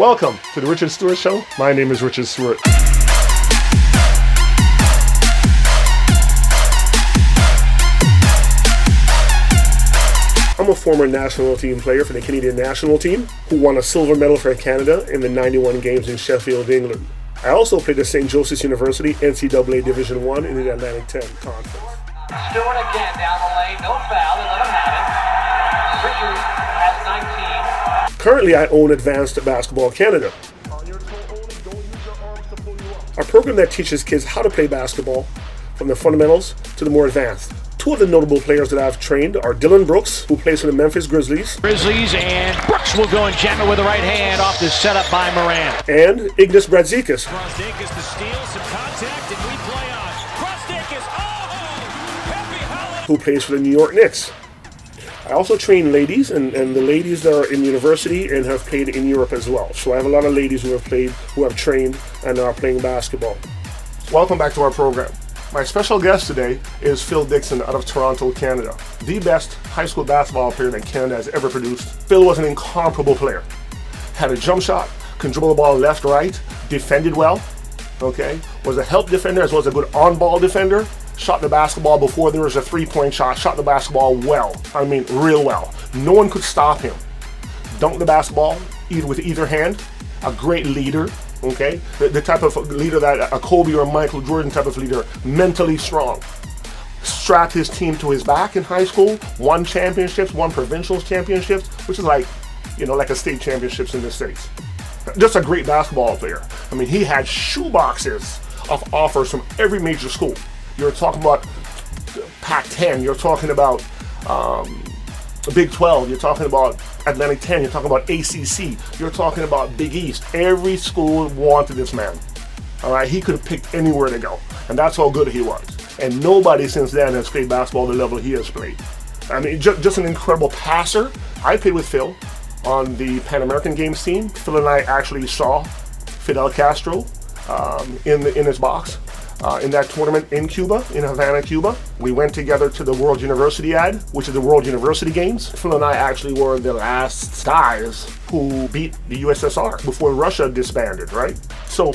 Welcome to the Richard Stewart Show. My name is Richard Stewart. I'm a former national team player for the Canadian national team who won a silver medal for Canada in the 91 games in Sheffield, England. I also played at St. Joseph's University, NCAA Division I in the Atlantic 10 Conference. Stewart again down the lane, no foul, they let him have it. Richard has 19. Currently, I own Advanced Basketball Canada, a program that teaches kids how to play basketball from the fundamentals to the more advanced. Two of the notable players that I've trained are Dillon who plays for the Memphis Grizzlies, and Brooks will go and jam it with the right hand off the setup by Moran. And Ignas Brazdeikiz, Brazdeikiz to steal, some contact, and we play on. Brazdeikiz, happy holiday! who plays for the New York Knicks. I also train ladies, and the ladies that are in university and have played in Europe as well. So I have a lot of ladies who have trained and are playing basketball. Welcome back to our program. My special guest today is Phil Dickson out of Toronto, Canada. The best high school basketball player that Canada has ever produced. Phil was an incomparable player. Had a jump shot, can dribble the ball left, right, defended well, okay? Was a help defender as well as a good on-ball defender. Shot the basketball before there was a three-point shot. Shot the basketball well. I mean, real well. No one could stop him. Dunked the basketball with either hand. A great leader. Okay, the type of leader that a Kobe or Michael Jordan type of leader, mentally strong. Strapped his team to his back in high school, won championships, won provincial championships, which is like a state championships in the States. Just a great basketball player. I mean, he had shoeboxes of offers from every major school. You're talking about Pac-10, you're talking about Big 12, you're talking about Atlantic 10, you're talking about ACC, you're talking about Big East. Every school wanted this man. All right, he could have picked anywhere to go, and that's how good he was. And nobody since then has played basketball the level he has played. I mean, just an incredible passer. I played with Phil on the Pan American Games team. Phil and I actually saw Fidel Castro in his box. In that tournament in Cuba, in Havana, Cuba. We went together to the World University which is the World University Games. Phil and I actually were the last guys who beat the USSR before Russia disbanded, right? So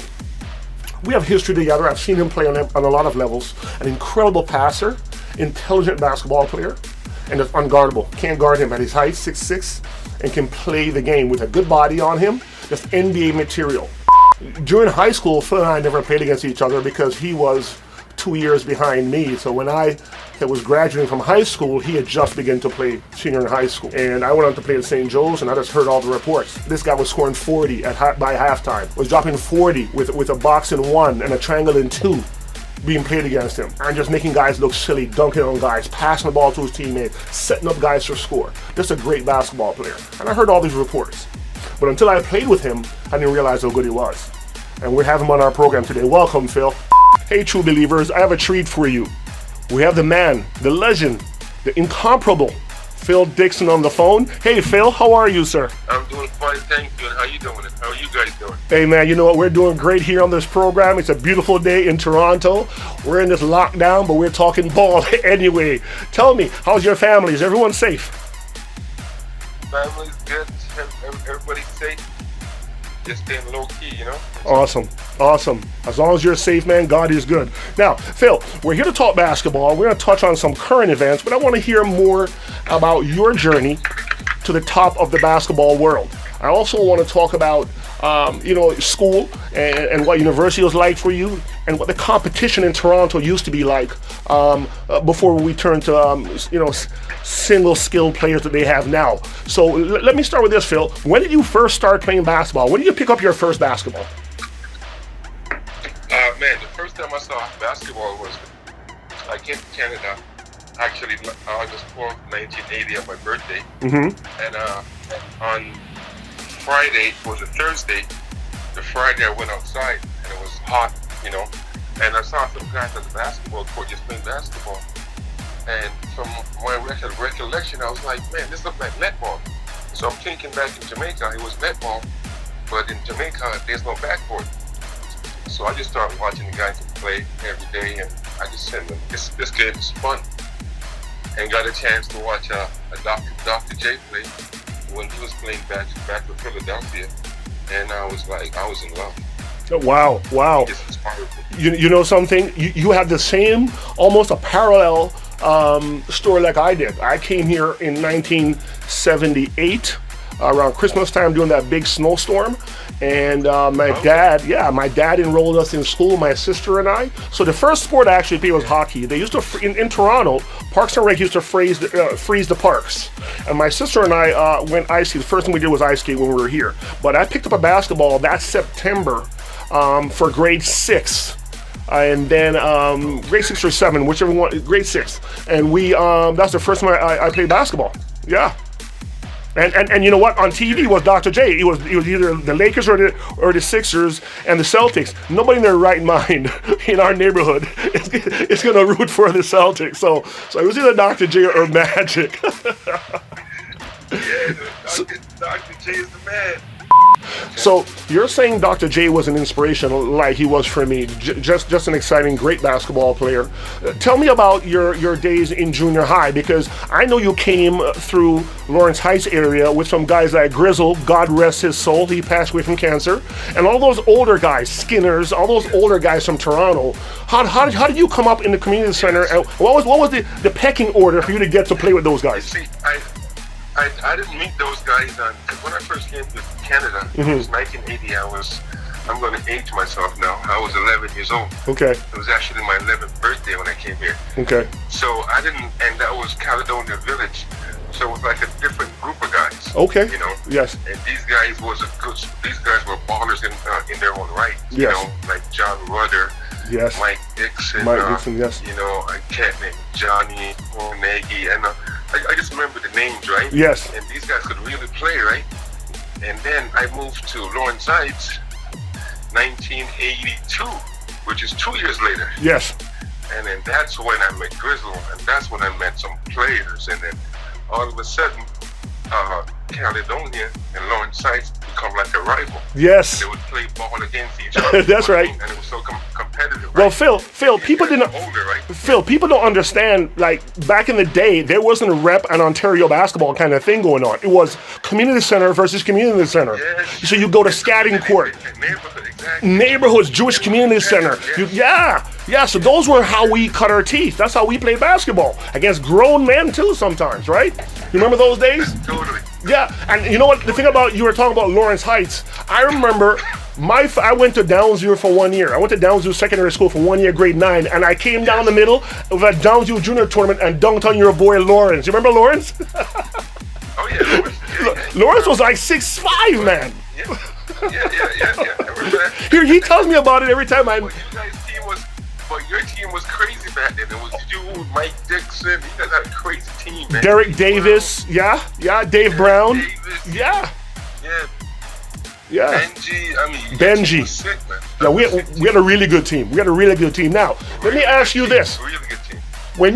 we have history together. I've seen him play on a lot of levels. An incredible passer, intelligent basketball player, and just unguardable. Can't guard him at his height, 6'6", and can play the game with a good body on him. Just NBA material. During high school, Phil and I never played against each other because he was 2 years behind me. So when I was graduating from high school, he had just begun to play senior in high school. And I went on to play at St. Joe's, and I just heard all the reports. This guy was scoring 40 by halftime. Was dropping 40 with a box in 1 and a triangle in 2 being played against him. And just making guys look silly, dunking on guys, passing the ball to his teammates, setting up guys for score. Just a great basketball player. And I heard all these reports. But until I played with him, I didn't realize how good he was. And we have him on our program today. Welcome, Phil. Hey, true believers, I have a treat for you. We have the man, the legend, the incomparable Phil Dickson on the phone. Hey, Phil, how are you, sir? I'm doing fine, thank you. How you doing? How are you guys doing? Hey, man, you know what? We're doing great here on this program. It's a beautiful day in Toronto. We're in this lockdown, but we're talking ball anyway. Tell me, how's your family? Is everyone safe? Family's good. Everybody's safe. Just staying low key, you know? Awesome. As long as you're safe, man, God is good. Now, Phil, we're here to talk basketball. We're going to touch on some current events, but I want to hear more about your journey to the top of the basketball world. I also want to talk about, school and what university was like for you and what the competition in Toronto used to be like before we turned to, single-skilled players that they have now. So let me start with this, Phil. When did you first start playing basketball? When did you pick up your first basketball? Man, the first time I saw basketball was I came to Canada, actually August 4th, 1980 on my birthday. Mm-hmm. And on Friday, it was a Thursday, the Friday I went outside and it was hot, and I saw some guys at the basketball court just playing basketball. And from my recollection, I was like, man, this looks like netball. So I'm thinking back in Jamaica, it was netball, but in Jamaica, there's no backboard. So I just started watching the guys play every day, and I just said, this game is fun. And got a chance to watch Dr. J play when he was playing back with Philadelphia. and I was in love. Wow. It's inspiring. You know something? You had the same, almost a parallel story like I did. I came here in 1978 around Christmas time during that big snowstorm, and my dad enrolled us in school, my sister and I. So the first sport I actually played was hockey. They used to in Toronto, Parks and Rec used to freeze the parks, and my sister and I went ice skate. The first thing we did was ice skate when we were here. But I picked up a basketball that September for grade 6. And then grade 6 or 7, whichever one, grade 6. And that's the first time I played basketball. Yeah. And you know what? On TV was Dr. J. It was either the Lakers or the Sixers and the Celtics. Nobody in their right mind in our neighborhood is going to root for the Celtics. So it was either Dr. J or Magic. Yeah, Dr. J is the man. So you're saying Dr. J was an inspiration like he was for me. Just an exciting, great basketball player. Tell me about your days in junior high, because I know you came through Lawrence Heights area with some guys like Grizzle, God rest his soul, he passed away from cancer, and all those older guys, Skinners, all those older guys from Toronto. How did you come up in the community center? And what was the pecking order for you to get to play with those guys? See, I didn't meet those guys because when I first came to Canada, it was 1980. I'm going to age myself now. I was 11 years old. Okay. It was actually my 11th birthday when I came here. Okay. So and that was Caledonia Village. So it was like a different group of guys. Okay. You know. Yes. And these guys were ballers in their own right. Yes. You know, like John Rudder. Yes. Mike Dixon. Dixon, yes. You know, a cat named Johnny Ornegi, and I just remember the names, right? Yes. And these guys could really play, right? And then I moved to Lawrence Heights, 1982, which is 2 years later. Yes. And then that's when I met Grizzle, and that's when I met some players, and then all of a sudden, Caledonia and Lawrence Heights become like a rival. Yes. They would play ball against each other. That's right. And it was so competitive. Well, right? Phil, people didn't. Older, right? Phil, people don't understand. Like back in the day, there wasn't a rep and Ontario basketball kind of thing going on. It was community center versus community center. Yes. So you go to scatting court, Neighborhood, exactly. neighborhoods, Jewish community center. Yes. Yeah. So those were how we cut our teeth. That's how we played basketball against grown men too. Sometimes, right? You remember those days? Totally. Yeah, and you know what? The thing about, you were talking about Lawrence Heights, I remember I went to Downsview for 1 year. I went to Downsview Secondary School for 1 year, grade 9, and I came down the middle of a Downsview Junior Tournament and dunked on your boy Lawrence. You remember Lawrence? Oh, yeah, Lawrence. Yeah. Lawrence was like 6'5", man. Yeah. I remember that. Here, he tells me about it every time I'm... Your team was crazy back then. It was you, Mike Dixon. You guys had a crazy team, man. Derek Davis, Dave Brown. Davis. Yeah. Benji, was sick, man. Yeah, we had a really good team. Now, let me ask you this. Really good team. When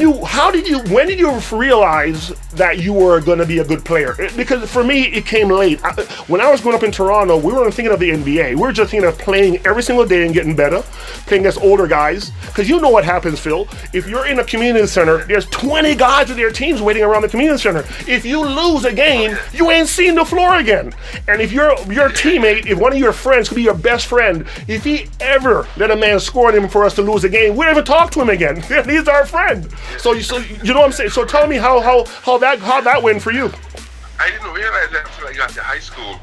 did you realize that you were going to be a good player? Because for me, it came late. When I was growing up in Toronto, we weren't thinking of the NBA. We were just thinking of playing every single day and getting better, playing against older guys. Because you know what happens, Phil. If you're in a community center, there's 20 guys with their teams waiting around the community center. If you lose a game, you ain't seen the floor again. And if your teammate, if one of your friends could be your best friend, if he ever let a man score on him for us to lose a game, we don't even talk to him again. He's our friend. So you know what I'm saying? So tell me how that went for you. I didn't realize that until I got to high school.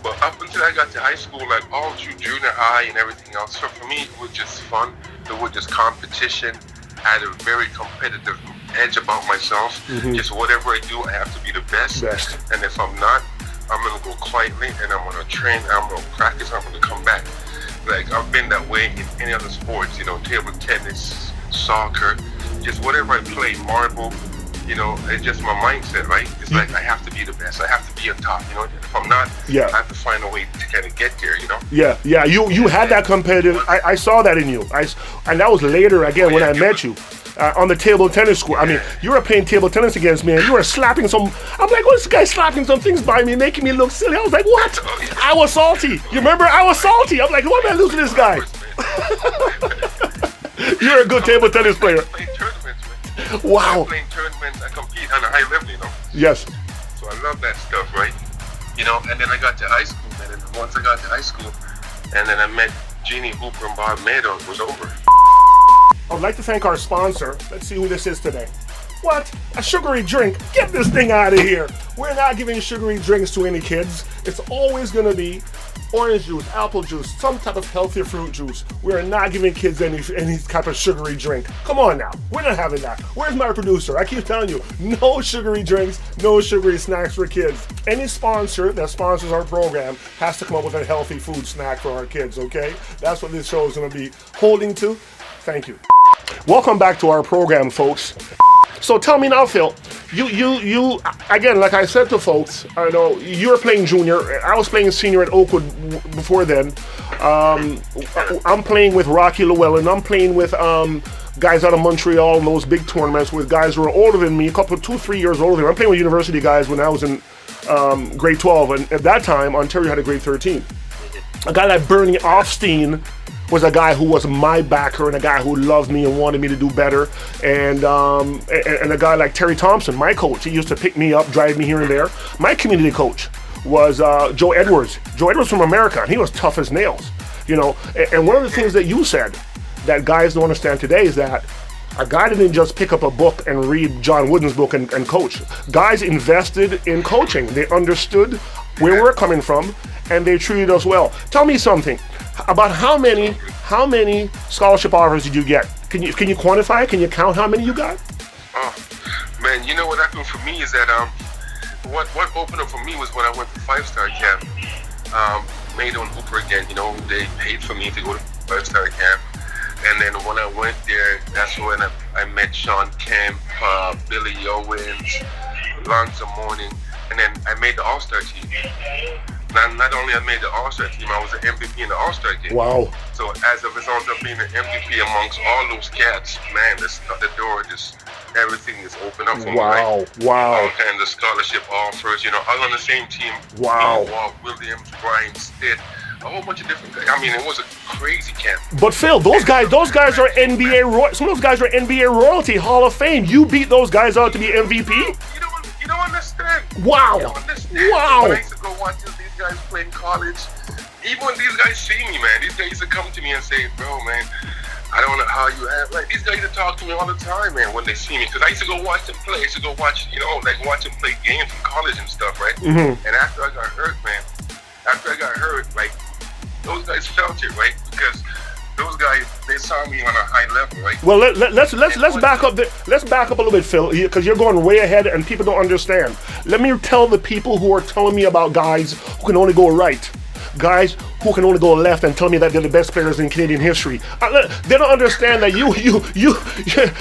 But up until I got to high school, like all through junior high and everything else, so for me it was just fun. It was just competition. I had a very competitive edge about myself. Mm-hmm. Just whatever I do, I have to be the best. And if I'm not, I'm gonna go quietly and I'm gonna train, I'm gonna practice, I'm gonna come back. Like I've been that way in any other sports, you know, table tennis, soccer, just whatever I play, marble, you know, it's just my mindset, right? It's like I have to be the best, I have to be on top, you know. If I'm not, I have to find a way to kind of get there, you know. Yeah. You had that competitive. I saw that in you. And that was later again when I met you on the table tennis court. I mean, you were playing table tennis against me, and you were slapping some. I'm like, what's this guy slapping some things by me, making me look silly? I was like, what? I was salty. You remember? I was salty. I'm like, what am I losing this guy? You're a good table tennis player. Wow. I play in tournaments, I compete on a high level, you know. Yes. So I love that stuff, right? You know, and then I got to high school, And then once I got to high school, and then I met Jeannie Hooper and Bob Mado, it was over. I would like to thank our sponsor. Let's see who this is today. What? A sugary drink? Get this thing out of here. We're not giving sugary drinks to any kids. It's always going to be orange juice, apple juice, some type of healthier fruit juice. We are not giving kids any type of sugary drink. Come on now. We're not having that. Where's my producer? I keep telling you, no sugary drinks, no sugary snacks for kids. Any sponsor that sponsors our program has to come up with a healthy food snack for our kids, okay? That's what this show is going to be holding to. Thank you. Welcome back to our program, folks. So tell me now, Phil, you again, like I said to folks, I know you were playing junior. I was playing senior at Oakwood before then. I'm playing with Rocky Llewellyn. I'm playing with guys out of Montreal in those big tournaments with guys who are older than me, 2-3 years older than me. I'm playing with university guys when I was in grade 12, and at that time, Ontario had a grade 13. A guy like Bernie Offstein was a guy who was my backer and a guy who loved me and wanted me to do better. And a guy like Terry Thompson, my coach, he used to pick me up, drive me here and there. My community coach was Joe Edwards. Joe Edwards from America, and he was tough as nails. You know, and one of the things that you said that guys don't understand today is that a guy didn't just pick up a book and read John Wooden's book and coach. Guys invested in coaching. They understood where we're coming from, and they treated us well. Tell me something about how many scholarship offers did you get? Can you quantify? Can you count how many you got? Oh man, you know what happened for me is that what opened up for me was when I went to 5-star camp. Mado and Hooper again, you know, they paid for me to go to 5-star camp. And then when I went there, that's when I met Sean Kemp, Billy Owens, Lonzo Mourning, and then I made the All-Star team. Not only I made the All-Star team, I was an MVP in the All-Star game. Wow. So as a result of being an MVP amongst all those cats, man, the door just, everything is open up for me. Wow, right? wow. All kinds of scholarship offers, you know, I was on the same team. Wow. Walt Williams, Brian Stitt, a whole bunch of different guys. I mean, it was a crazy camp. But Phil, those guys are NBA some of those guys are NBA royalty, Hall of Fame. You beat those guys out to be MVP? You don't understand. Wow. You don't understand. Wow. When I used to go watch these guys play in college, even when these guys see me, man, these guys used to come to me and say, bro, man, I don't know how you have, like, these guys used to talk to me all the time, man, when they see me, because I used to go watch them play. I used to go watch, you know, like, watch them play games in college and stuff, right? Mm-hmm. And after I got hurt, like, those guys felt it, right? Because those guys, they saw me on a high level, right? Well, let's back up. Let's back up a little bit, Phil, because you're going way ahead and people don't understand. Let me tell the people who are telling me about guys who can only go right, guys who can only go left, and tell me that they're the best players in Canadian history. They don't understand that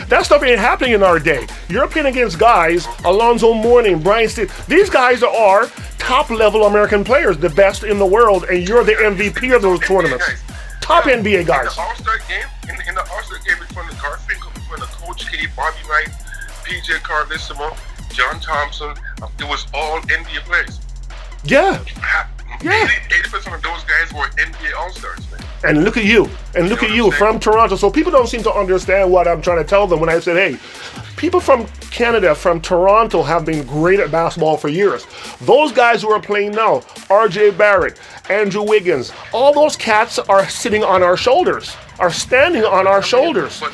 that stuff ain't happening in our day. You're playing against guys, Alonzo Mourning, Brian Stitt. These guys are top-level American players, the best in the world, and you're the MVP of those tournaments. Top NBA guys. In the All-Star game, in the All-Star game between the Garfinkel, between the Coach K, Bobby Knight, PJ Carlissimo, John Thompson, it was all NBA players. Yeah. 80% of those guys were NBA All-Stars, man. And look at you. And look at you from Toronto. So people don't seem to understand what I'm trying to tell them when I said, hey, people from Canada, from Toronto, have been great at basketball for years. Those guys who are playing now, RJ Barrett, Andrew Wiggins, all those cats are sitting on our shoulders, are standing on our shoulders. But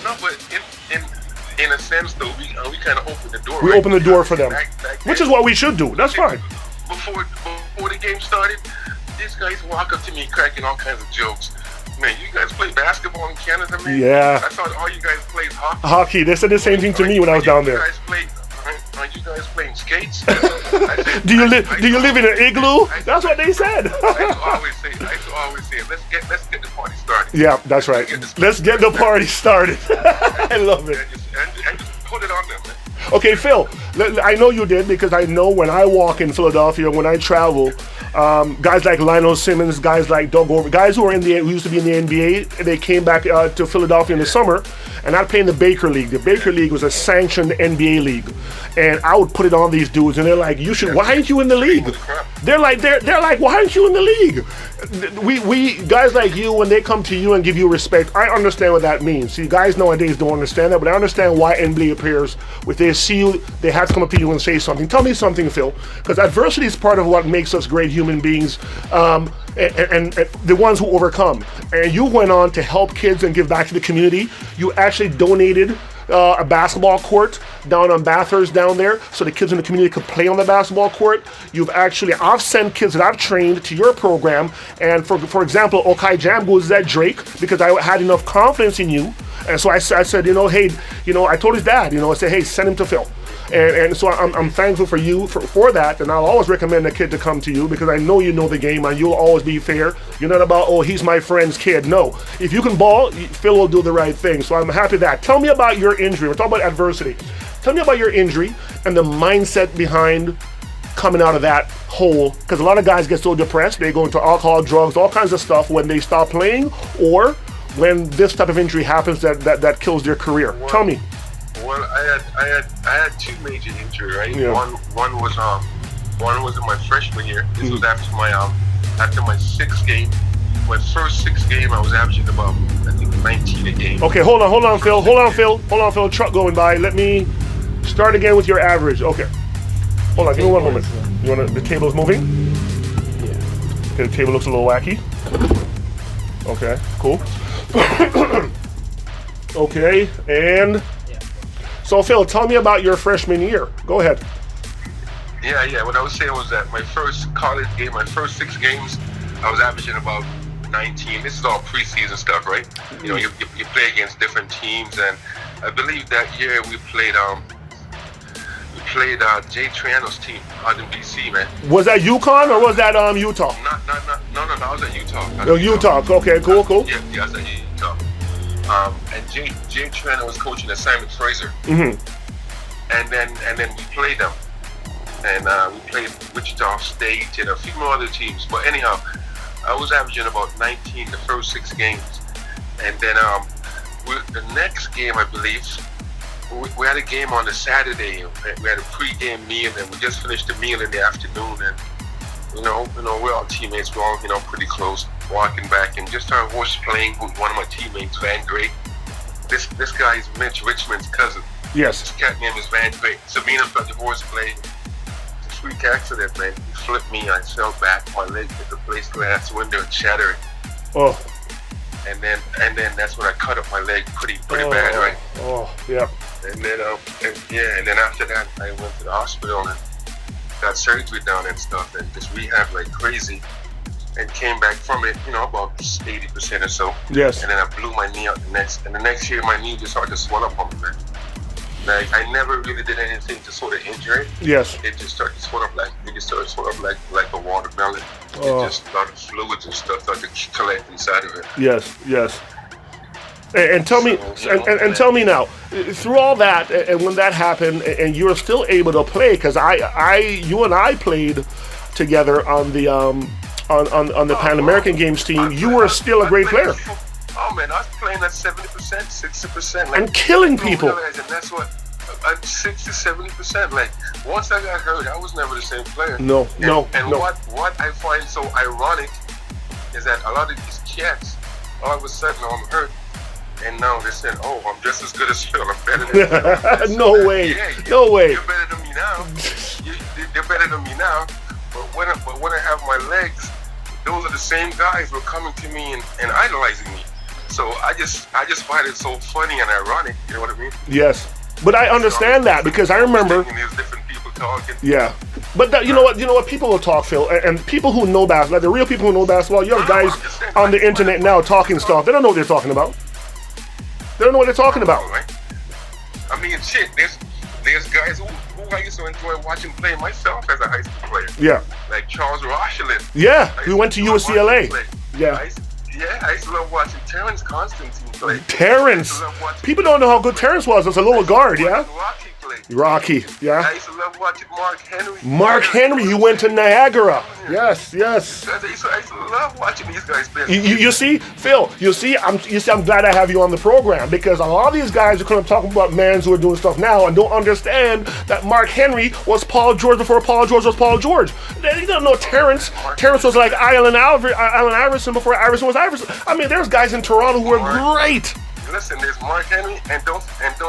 in a sense, though, we kind of open the door. We open the door for them, back which is what we should do. That's fine. Before the game started, these guys walk up to me cracking all kinds of jokes. Man, you guys play basketball in Canada, man? Yeah. I thought all you guys played hockey. Hockey. They said the same thing to me when I was down there. Aren't you guys playing skates? Do you live in an igloo? That's what they said. I used to always say, let's get the party started. Yeah, that's right. Let's get the party started. I love it. And just put it on them, man. Okay, Phil, I know you did, because I know when I walk in Philadelphia, when I travel, guys like Lionel Simmons, guys like Doug Over, guys who used to be in the NBA, they came back to Philadelphia in the summer, and I'd play in the Baker League. The Baker League was a sanctioned NBA league, and I would put it on these dudes, and they're like, why aren't you in the league? They're like, why aren't you in the league? We guys like you, when they come to you and give you respect, I understand what that means. See, guys nowadays don't understand that, but I understand why NBA players, if they see you, they have to come up to you and say something. Tell me something, Phil, because adversity is part of what makes us great human beings, and the ones who overcome. And you went on to help kids and give back to the community. You actually donated a basketball court down on Bathurst down there so the kids in the community could play on the basketball court. I've sent kids that I've trained to your program, and for example, Okai Jam goes at Drake because I had enough confidence in you, and so I said, hey, I told his dad, I said, hey, send him to Phil. And so I'm thankful for you for that, and I'll always recommend a kid to come to you because I know you know the game and you'll always be fair. You're not about, oh, he's my friend's kid. No, if you can ball, Phil will do the right thing. So I'm happy that. Tell me about your injury. We're talking about adversity. Tell me about your injury and the mindset behind coming out of that hole, because a lot of guys get so depressed, they go into alcohol, drugs, all kinds of stuff when they stop playing, or when this type of injury happens that kills their career. Tell me. Well, I had two major injuries, right? Yeah. One was in my freshman year. This was after my sixth game. My first sixth game, I was averaging about, I think, 19 a game. Okay, hold on, Phil. Truck going by. Let me start again with your average. Okay. Hold on, give me one moment. The table's moving? Yeah. Okay, the table looks a little wacky. Okay, cool. Okay, and so Phil, tell me about your freshman year. Go ahead. Yeah. What I was saying was that my first college game, my first 6 games, I was averaging about 19. This is all preseason stuff, right? You play against different teams, and I believe that year we played Jay Triano's team out in BC, man. Was that UConn or was that Utah? No, I was at Utah. Oh, Utah. Okay, cool. Yeah, I was at Utah. And Jay Triano was coaching at Simon Fraser. Mm-hmm. And then we played them. And we played Wichita State and a few more other teams. But anyhow, I was averaging about 19 the first 6 games. And then the next game, I believe, we had a game on a Saturday. We had a pre-game meal, and we just finished the meal in the afternoon. And we're all teammates. We're all pretty close. Walking back, and just started horse playing with one of my teammates, Van Gray. This guy is Mitch Richmond's cousin. Yes. His cat name is Van Gray. So me and him got the horse play. It's a freak accident, man. He flipped me. I fell back. My leg hit the plate glass window and shattered. Oh. And then that's when I cut up my leg pretty bad, right? Oh, yeah. And then and then after that, I went to the hospital and got surgery done and stuff, and just rehab like crazy, and came back from it, about 80% or so. Yes. And then I blew my knee out the next year my knee just started to swell up on me, man. Like I never really did anything to sort of injure it. Yes. It just started to swell up like a watermelon. Oh. It just a lot of fluids and stuff started to collect inside of it. Yes. And tell me, and tell me now, through all that, and when that happened, and you were still able to play, because you and I played together on the on the Pan American Games team. You were still a great player. Oh man, I was playing at 70%, 60%, and killing people. And that's what, 60, 70%. Like once I got hurt, I was never the same player. No. What I find so ironic is that a lot of these cats, all of a sudden I'm hurt. And now they're saying, "Oh, I'm just as good as Phil. I'm better than Phil." No way. No way. You're better than me now. You're better than me now. But when I have my legs, those are the same guys who are coming to me and idolizing me. So I just find it so funny and ironic. You know what I mean? Yes. But I understand that because I remember. There's different people talking. Yeah. But you know what? People will talk, Phil, and people who know basketball, like the real people who know basketball. You have guys on the internet now talking stuff. They don't know what they're talking about. They don't know what they're talking about. Right? I mean, shit. There's guys who I used to enjoy watching play myself as a high school player. Yeah. Like Charles Rochelin. Yeah, we went to UCLA. Yeah. I used to love watching Terrence Constantine play. Terrence. People don't know how good Terrence was as a little guard. Yeah. Rocky play. Rocky, yeah. I used to love watching Mark Henry. Mark Henry, he went to Niagara. Yes. I used to love watching these guys play. You see, Phil, I'm glad I have you on the program, because a lot of these guys are kind of talking about mans who are doing stuff now and don't understand that Mark Henry was Paul George before Paul George was Paul George. They don't know Terrence. Terrence was like Allen Iverson before Iverson was Iverson. I mean, there's guys in Toronto who are great. Listen, there's Mark Henry, and don't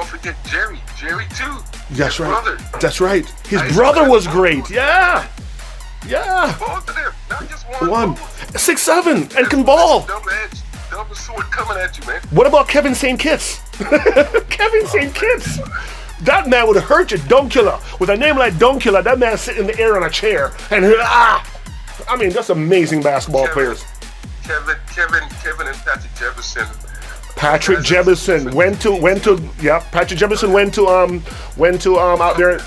forget Jerry too. That's His right. brother. That's right. His brother was great. Yeah. Both of them, not just one. 6'7" and can ball. Double sword coming at you, man. What about Kevin St. Kitts? Kevin St. Kitts. That man would hurt you, Dunkula. With a name like Dunkula, that man sit in the air on a chair and I mean, that's amazing basketball players. Kevin and Patrick Jefferson. Patrick Jefferson went to Patrick Jefferson went to out there.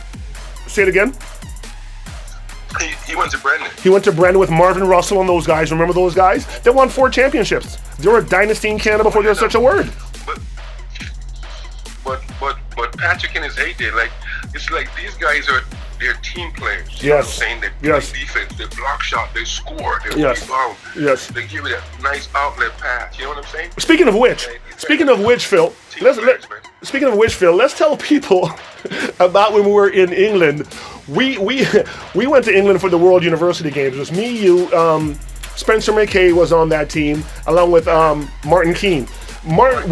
Say it again. He went to Brandon. He went to Brandon with Marvin Russell and those guys. Remember those guys? They won 4 championships. They were a dynasty in Canada before there was such a word. But Patrick in his heyday, it's like these guys they're team players. Yes. You know what I'm saying? They play defense, they block shot, they score, they rebound. Yes. They give you that nice outlet pass. You know what I'm saying? Speaking of which, Phil, let's tell people about when we were in England. We went to England for the World University Games. It was me, you, Spencer McKay was on that team, along with Martin Keane. Martin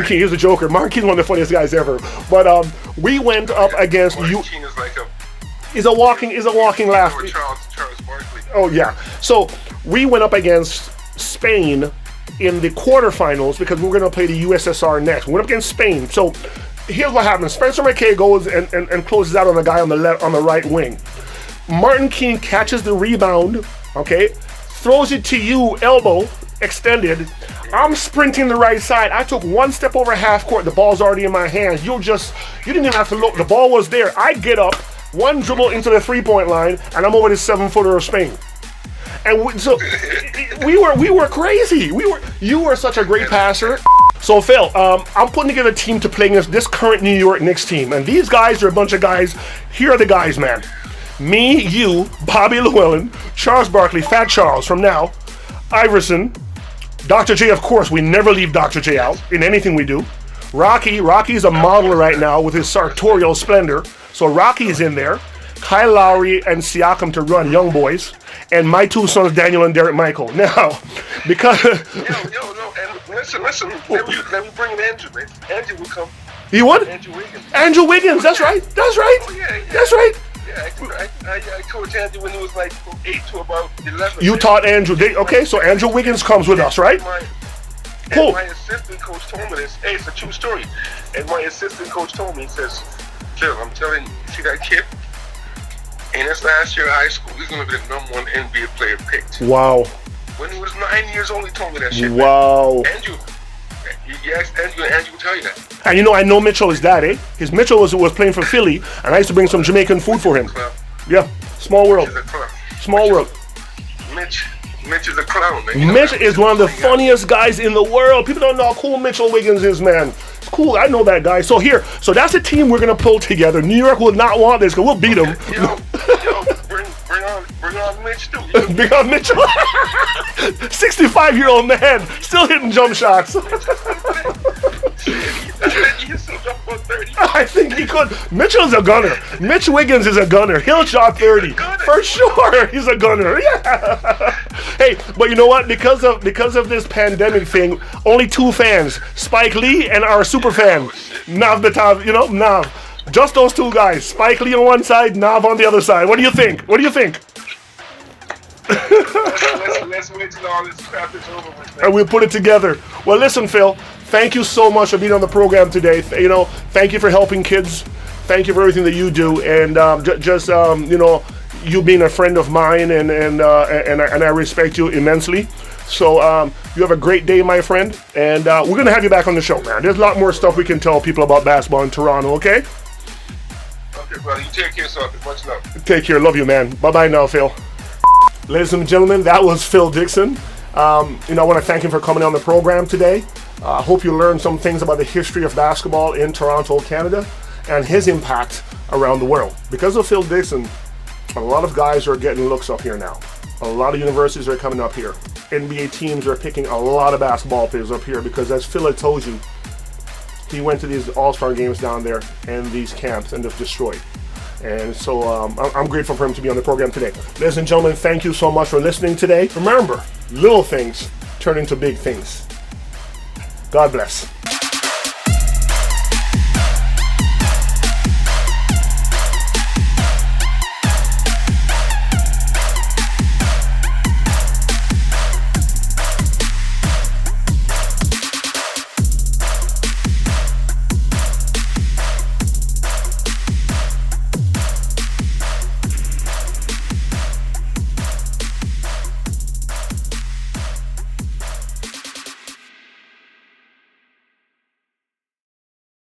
Keane, he's a joker. Martin Keane's one of the funniest guys ever. But we went up against you. Martin Keane is like is a walking laugh. Charles Barkley. Oh yeah. So we went up against Spain in the quarterfinals because we were going to play the USSR next. We went up against Spain. So here's what happens. Spencer McKay goes and closes out on the guy on the right wing. Martin Keane catches the rebound, okay, throws it to you, elbow extended. I'm sprinting the right side. I took one step over half court. The ball's already in my hands. You didn't even have to look. The ball was there. I get up, one dribble into the 3-point line, and I'm over the 7-footer of Spain. And we were crazy. You were such a great passer. So Phil, I'm putting together a team to play against this current New York Knicks team, and these guys are a bunch of guys. Here are the guys, man. Me, you, Bobby Llewellyn, Charles Barkley, Fat Charles from now, Iverson, Dr. J, of course, we never leave Dr. J out in anything we do. Rocky's a model right now with his sartorial splendor, so Rocky's in there. Kyle Lowry and Siakam to run young boys, and my 2 sons, Daniel and Derek Michael. Now, because and listen, let me bring in Andrew, man. Andrew will come. You what? Andrew Wiggins. Andrew Wiggins, that's right. Oh, yeah. That's right. Yeah, I coached Andrew when he was like from 8 to about 11. You taught Andrew. Okay, so Andrew Wiggins comes with us, right? Cool. My assistant coach told me this. Hey, it's a true story. And my assistant coach told me, he says, Phil, I'm telling you, see that kid? In his last year of high school, he's going to be the #1 NBA player picked. Wow. When he was 9 years old, he told me that shit. Wow. Man. Andrew, you asked Andrew, and Andrew will tell you that. And I know Mitchell is dad, eh? His Mitchell was playing for Philly, and I used to bring some Jamaican food for him. Yeah, small world. Small world. Mitch is a clown, man. Mitch is one of the funniest guys in the world. People don't know how cool Mitchell Wiggins is, man. It's cool. I know that guy. So that's a team we're gonna pull together. New York will not want this because we'll beat them. Yo, bring on Mitch too. Bring on Mitchell. 65-year-old man still hitting jump shots. I think he could. Mitchell's a gunner. Mitch Wiggins is a gunner. He'll shot 30 for sure. He's a gunner. Yeah. Hey, but you know what? Because of this pandemic thing, only 2 fans: Spike Lee and our super fan, Nav Batav. Nav. Just those 2 guys. Spike Lee on one side, Nav on the other side. What do you think? Let's wait till all this crap is over with. And we'll put it together. Well, listen, Phil. Thank you so much for being on the program today. Thank you for helping kids. Thank you for everything that you do, and you being a friend of mine, and I respect you immensely. So you have a great day, my friend, and we're gonna have you back on the show, man. There's a lot more stuff we can tell people about basketball in Toronto. Okay? Okay, brother. You take care, son. Much love. Take care. Love you, man. Bye now, Phil. Ladies and gentlemen, that was Phil Dickson. I want to thank him for coming on the program today. I hope you learned some things about the history of basketball in Toronto, Canada, and his impact around the world. Because of Phil Dixon, a lot of guys are getting looks up here now. A lot of universities are coming up here. NBA teams are picking a lot of basketball players up here because, as Phil had told you, he went to these all-star games down there and these camps and just destroyed. And so I'm grateful for him to be on the program today. Ladies and gentlemen, thank you so much for listening today. Remember, little things turn into big things. God bless.